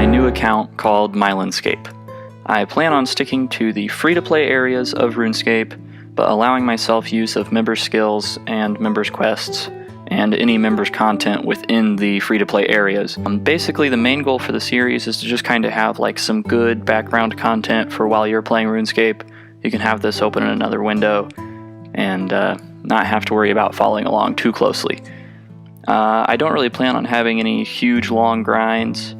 new account called mylanscape. I plan on sticking to the free-to-play areas of RuneScape, but allowing myself use of members' skills and members' quests, and any members' content within the free-to-play areas. Basically, the main goal for the series is to just kind of have like some good background content for while you're playing RuneScape. You can have this open in another window and not have to worry about following along too closely. I don't really plan on having any huge long grinds.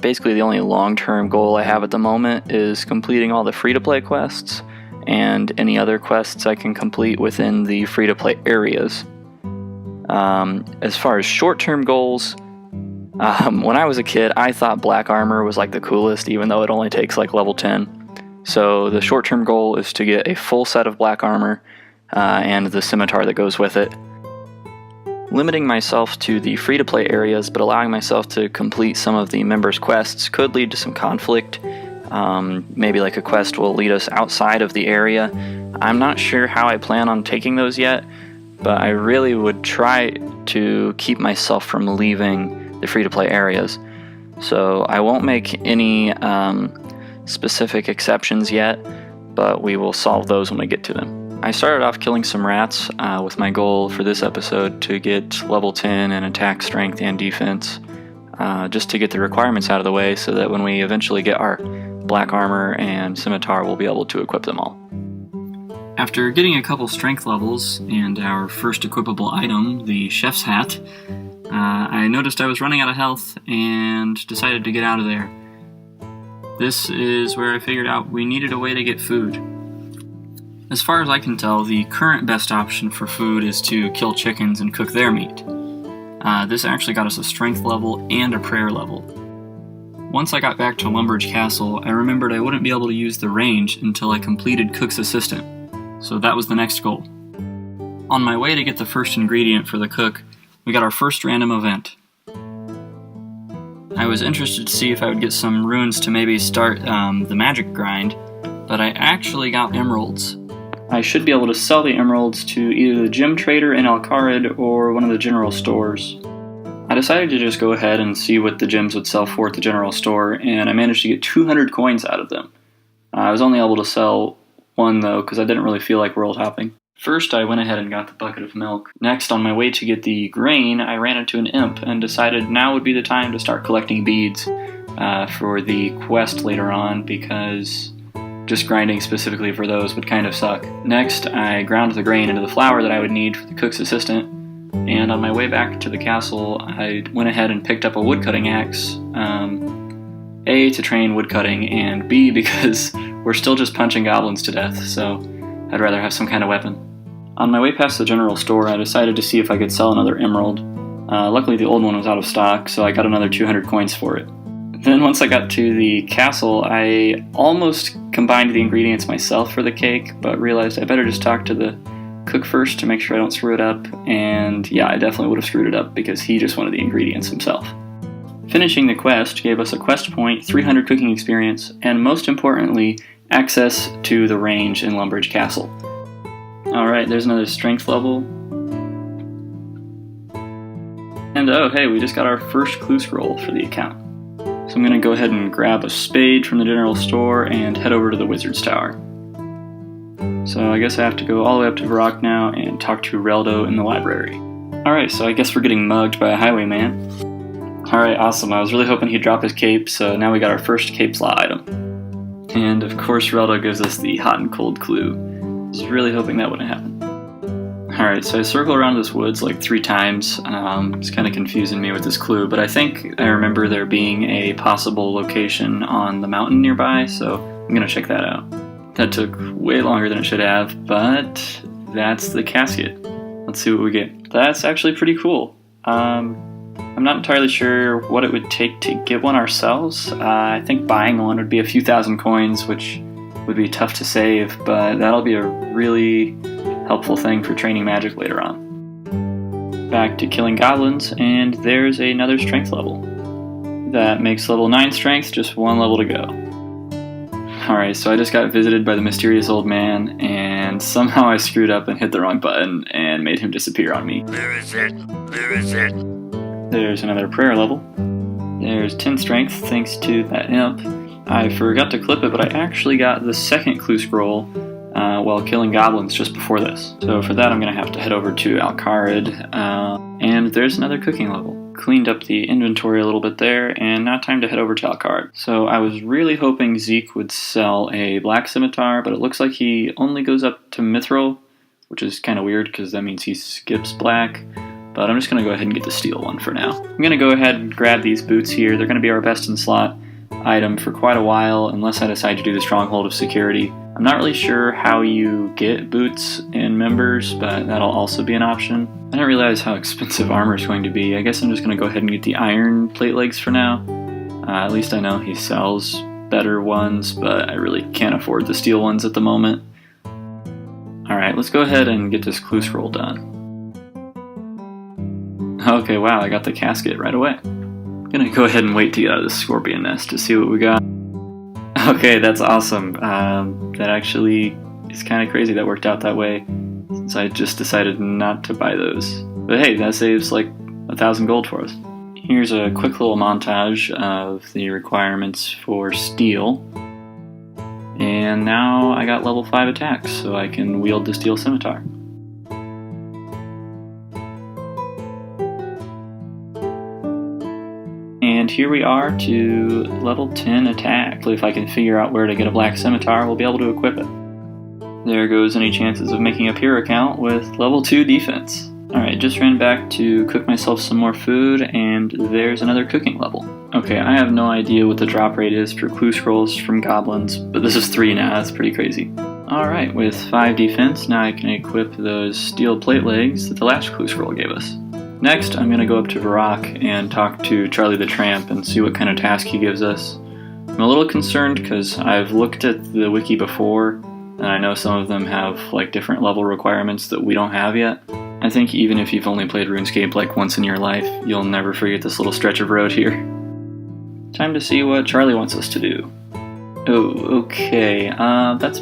Basically, the only long-term goal I have at the moment is completing all the free-to-play quests and any other quests I can complete within the free-to-play areas. As far as short-term goals, when I was a kid, I thought black armor was like the coolest, even though it only takes like level 10. So the short-term goal is to get a full set of black armor and the scimitar that goes with it. Limiting myself to the free-to-play areas, but allowing myself to complete some of the members' quests could lead to some conflict. Maybe like a quest will lead us outside of the area. I'm not sure how I plan on taking those yet, but I really would try to keep myself from leaving the free-to-play areas. So I won't make any specific exceptions yet, but we will solve those when we get to them. I started off killing some rats with my goal for this episode to get level 10 in attack, strength, and defense, just to get the requirements out of the way so that when we eventually get our black armor and scimitar, we'll be able to equip them all. After getting a couple strength levels and our first equipable item, the chef's hat, I noticed I was running out of health and decided to get out of there. This is where I figured out we needed a way to get food. As far as I can tell, the current best option for food is to kill chickens and cook their meat. This actually got us a strength level and a prayer level. Once I got back to Lumbridge Castle, I remembered I wouldn't be able to use the range until I completed Cook's Assistant, so that was the next goal. On my way to get the first ingredient for the cook, we got our first random event. I was interested to see if I would get some runes to maybe start the magic grind, but I actually got emeralds. I should be able to sell the emeralds to either the gem trader in Alcarid or one of the general stores. I decided to just go ahead and see what the gems would sell for at the general store, and I managed to get 200 coins out of them. I was only able to sell one though, because I didn't really feel like world hopping. First, I went ahead and got the bucket of milk. Next, on my way to get the grain, I ran into an imp and decided now would be the time to start collecting beads for the quest later on, because just grinding specifically for those would kind of suck. Next, I ground the grain into the flour that I would need for the cook's assistant, and on my way back to the castle, I went ahead and picked up a woodcutting axe, A, to train woodcutting, and B, because we're still just punching goblins to death, so I'd rather have some kind of weapon. On my way past the general store, I decided to see if I could sell another emerald. Luckily the old one was out of stock, so I got another 200 coins for it. Then once I got to the castle, I almost combined the ingredients myself for the cake, but realized I better just talk to the cook first to make sure I don't screw it up, and yeah, I definitely would have screwed it up because he just wanted the ingredients himself. Finishing the quest gave us a quest point, 300 cooking experience, and most importantly, access to the range in Lumbridge Castle. Alright, there's another strength level. And oh hey, we just got our first clue scroll for the account. So I'm going to go ahead and grab a spade from the general store and head over to the wizard's tower. So I guess I have to go all the way up to Varrock now and talk to Reldo in the library. Alright, so I guess we're getting mugged by a highwayman. Alright, awesome. I was really hoping he'd drop his cape, so now we got our first cape slot item. And of course Reldo gives us the hot and cold clue. I was really hoping that wouldn't happen. Alright, so I circle around this woods like 3 times. It's kind of confusing me with this clue, but I think I remember there being a possible location on the mountain nearby, so I'm going to check that out. That took way longer than it should have, but that's the casket. Let's see what we get. That's actually pretty cool. I'm not entirely sure what it would take to get one ourselves. I think buying one would be a few thousand coins, which would be tough to save, but that'll be a really helpful thing for training magic later on. Back to killing goblins, and there's another strength level. That makes level 9 strength, just 1 level to go. Alright, so I just got visited by the mysterious old man, and somehow I screwed up and hit the wrong button and made him disappear on me. Where is it? Where is it? There's another prayer level. There's 10 strength thanks to that imp. I forgot to clip it, but I actually got the second clue scroll while killing goblins just before this. So for that I'm going to have to head over to Alcarid, and there's another cooking level. Cleaned up the inventory a little bit there, and now time to head over to Alcarid. So I was really hoping Zeke would sell a black scimitar, but it looks like he only goes up to mithril, which is kind of weird because that means he skips black. But I'm just going to go ahead and get the steel one for now. I'm going to go ahead and grab these boots here. They're going to be our best in slot item for quite a while, unless I decide to do the Stronghold of Security. I'm not really sure how you get boots in members, but that'll also be an option. I didn't realize how expensive armor is going to be. I guess I'm just going to go ahead and get the iron plate legs for now. At least I know he sells better ones, but I really can't afford the steel ones at the moment. Alright, let's go ahead and get this clue scroll done. Okay, wow, I got the casket right away. I'm gonna go ahead and wait to get out of this scorpion nest to see what we got. Okay, that's awesome. That actually is kind of crazy that worked out that way, since I just decided not to buy those. But hey, that saves like 1,000 gold for us. Here's a quick little montage of the requirements for steel. And now I got level 5 attacks, so I can wield the steel scimitar. And here we are to level 10 attack. If I can figure out where to get a black scimitar, we'll be able to equip it. There goes any chances of making a pure account with level 2 defense. Alright, just ran back to cook myself some more food, and there's another cooking level. Okay, I have no idea what the drop rate is for clue scrolls from goblins, but this is 3 now, that's pretty crazy. Alright, with 5 defense, now I can equip those steel plate legs that the last clue scroll gave us. Next, I'm going to go up to Varrock and talk to Charlie the Tramp and see what kind of task he gives us. I'm a little concerned because I've looked at the wiki before, and I know some of them have like different level requirements that we don't have yet. I think even if you've only played RuneScape like once in your life, you'll never forget this little stretch of road here. Time to see what Charlie wants us to do. Oh, okay, that's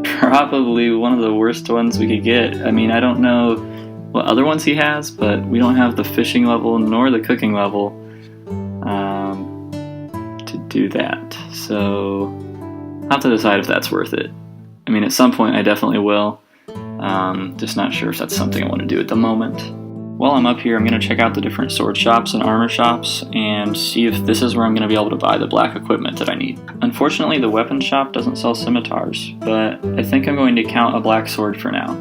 probably one of the worst ones we could get. I mean, I don't know what other ones he has, but we don't have the fishing level nor the cooking level to do that. So I'll have to decide if that's worth it. I mean, at some point I definitely will. Just not sure if that's something I want to do at the moment. While I'm up here, I'm going to check out the different sword shops and armor shops and see if this is where I'm going to be able to buy the black equipment that I need. Unfortunately, the weapon shop doesn't sell scimitars, but I think I'm going to count a black sword for now.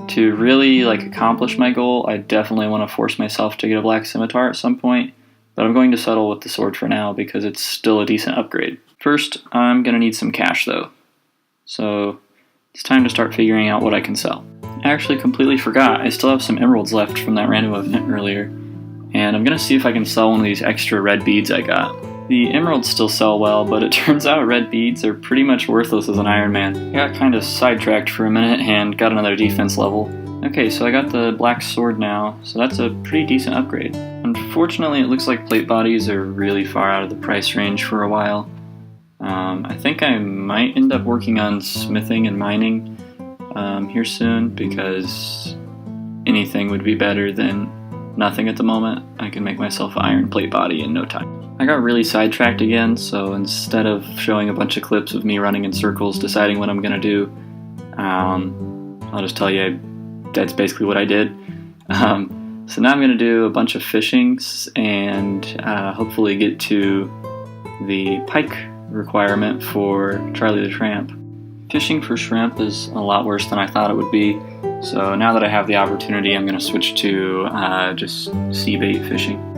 To really accomplish my goal, I definitely want to force myself to get a black scimitar at some point, but I'm going to settle with the sword for now because it's still a decent upgrade. First, I'm going to need some cash though, so it's time to start figuring out what I can sell. I actually completely forgot, I still have some emeralds left from that random event earlier, and I'm going to see if I can sell one of these extra red beads I got. The emeralds still sell well, but it turns out red beads are pretty much worthless as an Ironman. I got kind of sidetracked for a minute and got another defense level. Okay, so I got the black sword now, so that's a pretty decent upgrade. Unfortunately, it looks like plate bodies are really far out of the price range for a while. I think I might end up working on smithing and mining here soon, because anything would be better than nothing at the moment. I can make myself an iron plate body in no time. I got really sidetracked again, so instead of showing a bunch of clips of me running in circles deciding what I'm going to do, I'll just tell you that's basically what I did. So now I'm going to do a bunch of fishings and hopefully get to the pike requirement for Charlie the Tramp. Fishing for shrimp is a lot worse than I thought it would be, so now that I have the opportunity, I'm going to switch to just sea bait fishing.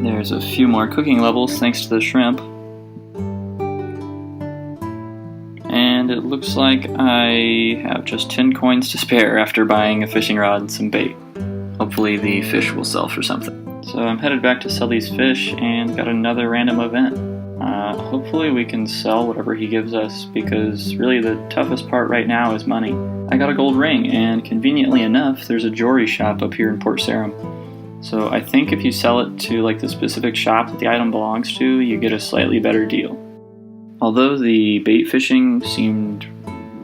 There's a few more cooking levels thanks to the shrimp. And it looks like I have just 10 coins to spare after buying a fishing rod and some bait. Hopefully the fish will sell for something. So I'm headed back to sell these fish and got another random event. Hopefully we can sell whatever he gives us, because really the toughest part right now is money. I got a gold ring, and conveniently enough, there's a jewelry shop up here in Port Sarim. So I think if you sell it to the specific shop that the item belongs to, you get a slightly better deal. Although the bait fishing seemed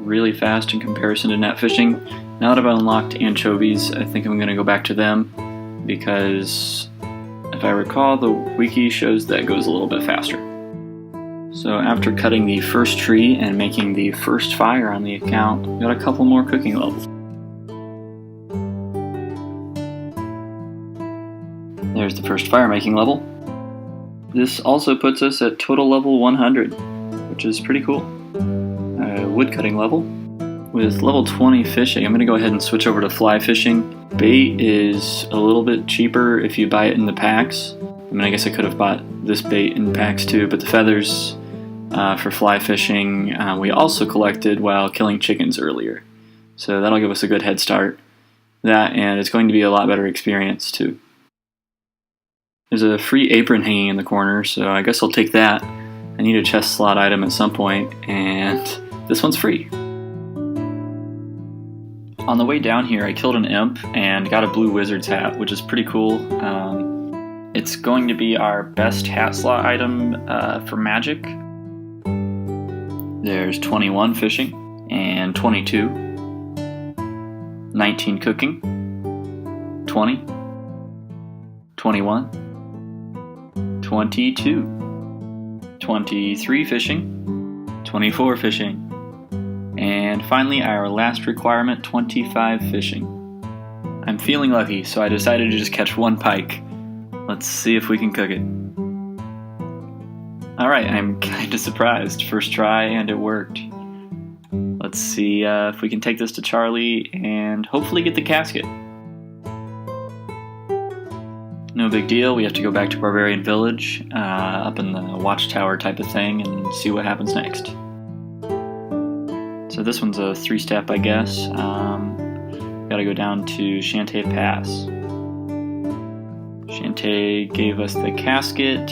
really fast in comparison to net fishing, now that I've unlocked anchovies, I think I'm going to go back to them, because If I recall, the wiki shows that goes a little bit faster. So after cutting the first tree and making the first fire on the account, we got a couple more cooking levels. There's the first fire making level. This also puts us at total level 100, which is pretty cool. Wood cutting level. With level 20 fishing, I'm going to go ahead and switch over to fly fishing. Bait is a little bit cheaper if you buy it in the packs. I mean, I guess I could have bought this bait in packs too, but the feathers for fly fishing we also collected while killing chickens earlier. So that'll give us a good head start. That, and it's going to be a lot better experience too. There's a free apron hanging in the corner, so I guess I'll take that. I need a chest slot item at some point, and this one's free. On the way down here, I killed an imp and got a blue wizard's hat, which is pretty cool. It's going to be our best hat slot item for magic. There's 21 fishing and 22. 19 cooking. 20. 21. 22, 23 fishing, 24 fishing, and finally our last requirement, 25 fishing. I'm feeling lucky, so I decided to just catch one pike. Let's see if we can cook it. Alright, I'm kinda surprised. First try and it worked. Let's see if we can take this to Charlie and hopefully get the casket. No big deal, we have to go back to Barbarian Village, up in the watchtower type of thing, and see what happens next. So this one's a 3-step, I guess. Gotta go down to Shantae Pass. Shantae gave us the casket,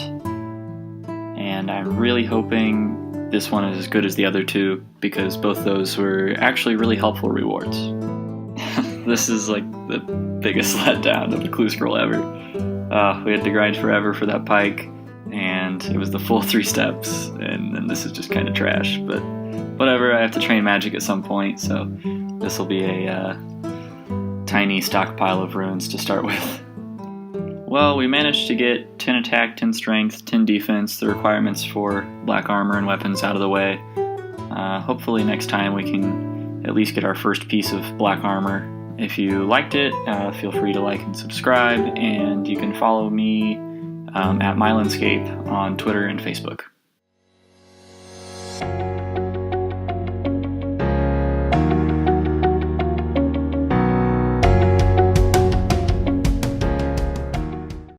and I'm really hoping this one is as good as the other two, because both those were actually really helpful rewards. This is like the biggest letdown of a Clue Scroll ever. We had to grind forever for that pike, and it was the full 3 steps, and this is just kind of trash, but whatever, I have to train magic at some point, so this will be a tiny stockpile of runes to start with. Well, we managed to get 10 attack, 10 strength, 10 defense, the requirements for black armor and weapons out of the way. Hopefully next time we can at least get our first piece of black armor. If you liked it, feel free to like and subscribe, and you can follow me at mylanscape on Twitter and Facebook.